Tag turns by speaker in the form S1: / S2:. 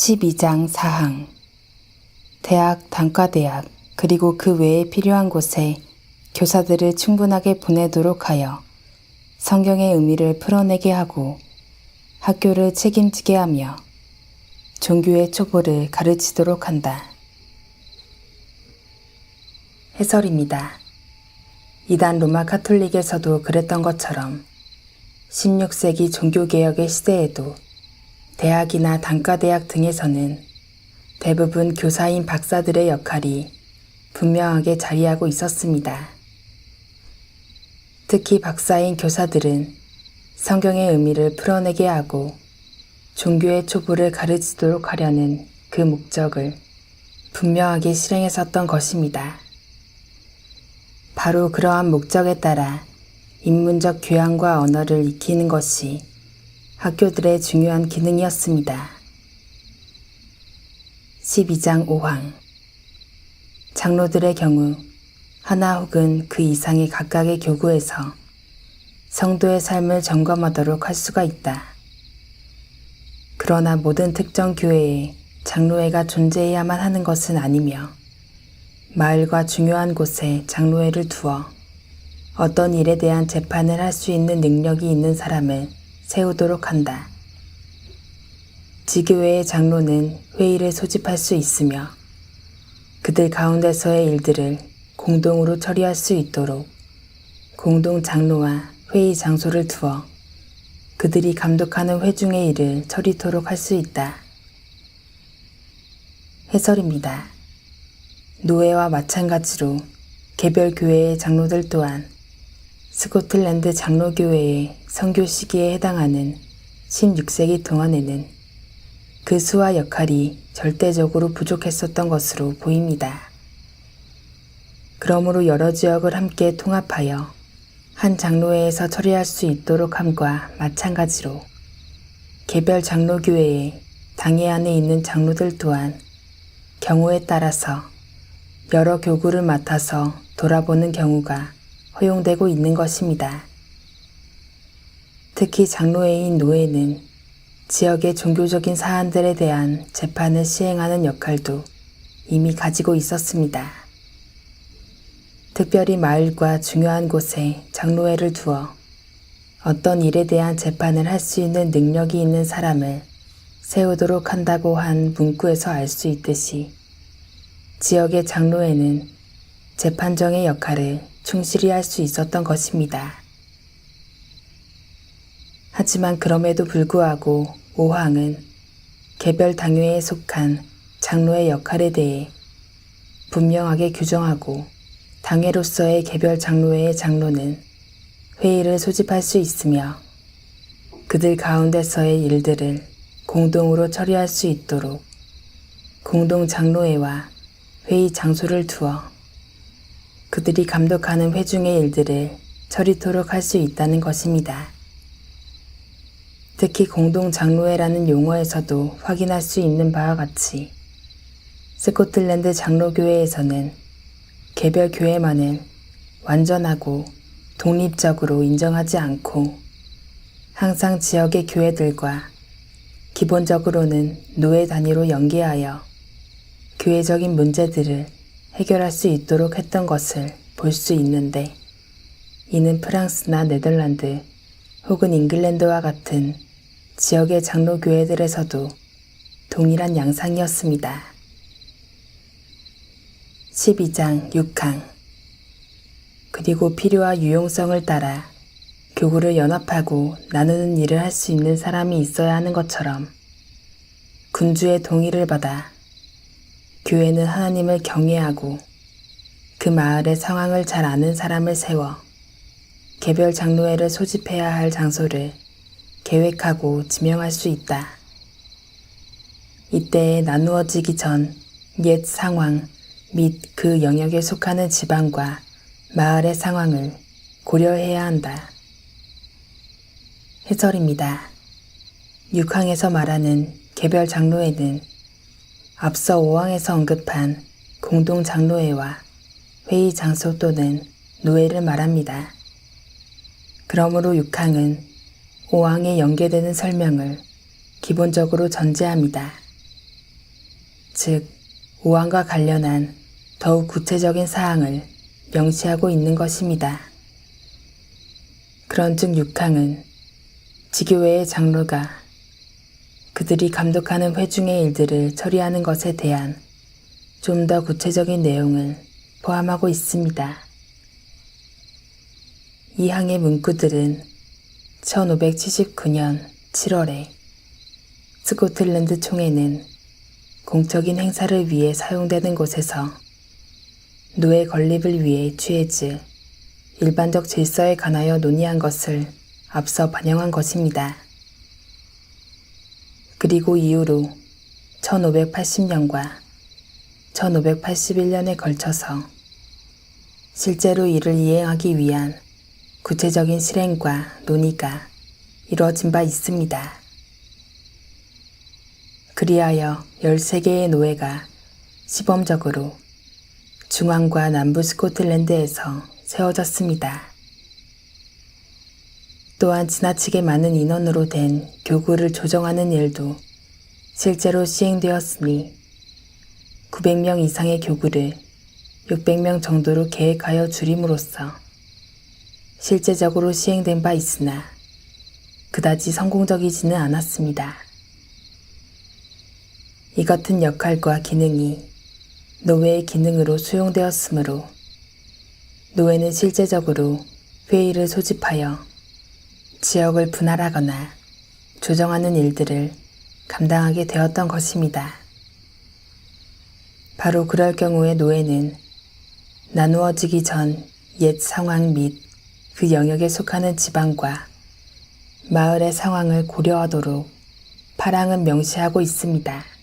S1: 12장 4항 대학, 단과대학, 그리고 그 외에 필요한 곳에 교사들을 충분하게 보내도록 하여 성경의 의미를 풀어내게 하고 학교를 책임지게 하며 종교의 촉보를 가르치도록 한다. 해설입니다. 이단 로마 카톨릭에서도 그랬던 것처럼 16세기 종교개혁의 시대에도 대학이나 단과대학 등에서는 대부분 교사인 박사들의 역할이 분명하게 자리하고 있었습니다. 특히 박사인 교사들은 성경의 의미를 풀어내게 하고 종교의 촉부를 가르치도록 하려는 그 목적을 분명하게 실행했었던 것입니다. 바로 그러한 목적에 따라 인문적 교양과 언어를 익히는 것이 학교들의 중요한 기능이었습니다. 12장 5항 장로들의 경우 하나 혹은 그 이상의 각각의 교구에서 성도의 삶을 점검하도록 할 수가 있다. 그러나 모든 특정 교회에 장로회가 존재해야만 하는 것은 아니며 마을과 중요한 곳에 장로회를 두어 어떤 일에 대한 재판을 할 수 있는 능력이 있는 사람을 세우도록 한다. 지교회의 장로는 회의를 소집할 수 있으며 그들 가운데서의 일들을 공동으로 처리할 수 있도록 공동 장로와 회의 장소를 두어 그들이 감독하는 회중의 일을 처리토록 할 수 있다. 해설입니다. 노예와 마찬가지로 개별 교회의 장로들 또한 스코틀랜드 장로교회의 선교 시기에 해당하는 16세기 동안에는 그 수와 역할이 절대적으로 부족했었던 것으로 보입니다. 그러므로 여러 지역을 함께 통합하여 한 장로회에서 처리할 수 있도록 함과 마찬가지로 개별 장로교회의 당회 안에 있는 장로들 또한 경우에 따라서 여러 교구를 맡아서 돌아보는 경우가 허용되고 있는 것입니다. 특히 장로회인 노예는 지역의 종교적인 사안들에 대한 재판을 시행하는 역할도 이미 가지고 있었습니다. 특별히 마을과 중요한 곳에 장로회를 두어 어떤 일에 대한 재판을 할 수 있는 능력이 있는 사람을 세우도록 한다고 한 문구에서 알 수 있듯이 지역의 장로회는 재판정의 역할을 충실히 할 수 있었던 것입니다. 하지만 그럼에도 불구하고 5항은 개별 당회에 속한 장로의 역할에 대해 분명하게 규정하고 당회로서의 개별 장로회의 장로는 회의를 소집할 수 있으며 그들 가운데서의 일들을 공동으로 처리할 수 있도록 공동 장로회와 회의 장소를 두어 그들이 감독하는 회중의 일들을 처리토록 할 수 있다는 것입니다. 특히 공동 장로회라는 용어에서도 확인할 수 있는 바와 같이 스코틀랜드 장로교회에서는 개별 교회만을 완전하고 독립적으로 인정하지 않고 항상 지역의 교회들과 기본적으로는 노예 단위로 연계하여 교회적인 문제들을 해결할 수 있도록 했던 것을 볼 수 있는데 이는 프랑스나 네덜란드 혹은 잉글랜드와 같은 지역의 장로교회들에서도 동일한 양상이었습니다. 12장 6항 그리고 필요와 유용성을 따라 교구를 연합하고 나누는 일을 할 수 있는 사람이 있어야 하는 것처럼 군주의 동의를 받아 교회는 하나님을 경외하고 그 마을의 상황을 잘 아는 사람을 세워 개별 장로회를 소집해야 할 장소를 계획하고 지명할 수 있다. 이때에 나누어지기 전 옛 상황 및 그 영역에 속하는 지방과 마을의 상황을 고려해야 한다. 해설입니다. 6항에서 말하는 개별 장로회는 앞서 5항에서 언급한 공동 장로회와 회의 장소 또는 노회를 말합니다. 그러므로 6항은 5항에 연계되는 설명을 기본적으로 전제합니다. 즉 오항과 관련한 더욱 구체적인 사항을 명시하고 있는 것입니다. 그런즉 6항은 지교회의 장로가 그들이 감독하는 회중의 일들을 처리하는 것에 대한 좀 더 구체적인 내용을 포함하고 있습니다. 이 항의 문구들은 1579년 7월에 스코틀랜드 총회는 공적인 행사를 위해 사용되는 곳에서 노예 건립을 위해 취해질 일반적 질서에 관하여 논의한 것을 앞서 반영한 것입니다. 그리고 이후로 1580년과 1581년에 걸쳐서 실제로 이를 이행하기 위한 구체적인 실행과 논의가 이루어진 바 있습니다. 그리하여 13개의 노예가 시범적으로 중앙과 남부 스코틀랜드에서 세워졌습니다. 또한 지나치게 많은 인원으로 된 교구를 조정하는 일도 실제로 시행되었으니 900명 이상의 교구를 600명 정도로 계획하여 줄임으로써 실제적으로 시행된 바 있으나 그다지 성공적이지는 않았습니다. 이 같은 역할과 기능이 노예의 기능으로 수용되었으므로 노예는 실제적으로 회의를 소집하여 지역을 분할하거나 조정하는 일들을 감당하게 되었던 것입니다. 바로 그럴 경우에 노예는 나누어지기 전 옛 상황 및 그 영역에 속하는 지방과 마을의 상황을 고려하도록 8항은 명시하고 있습니다.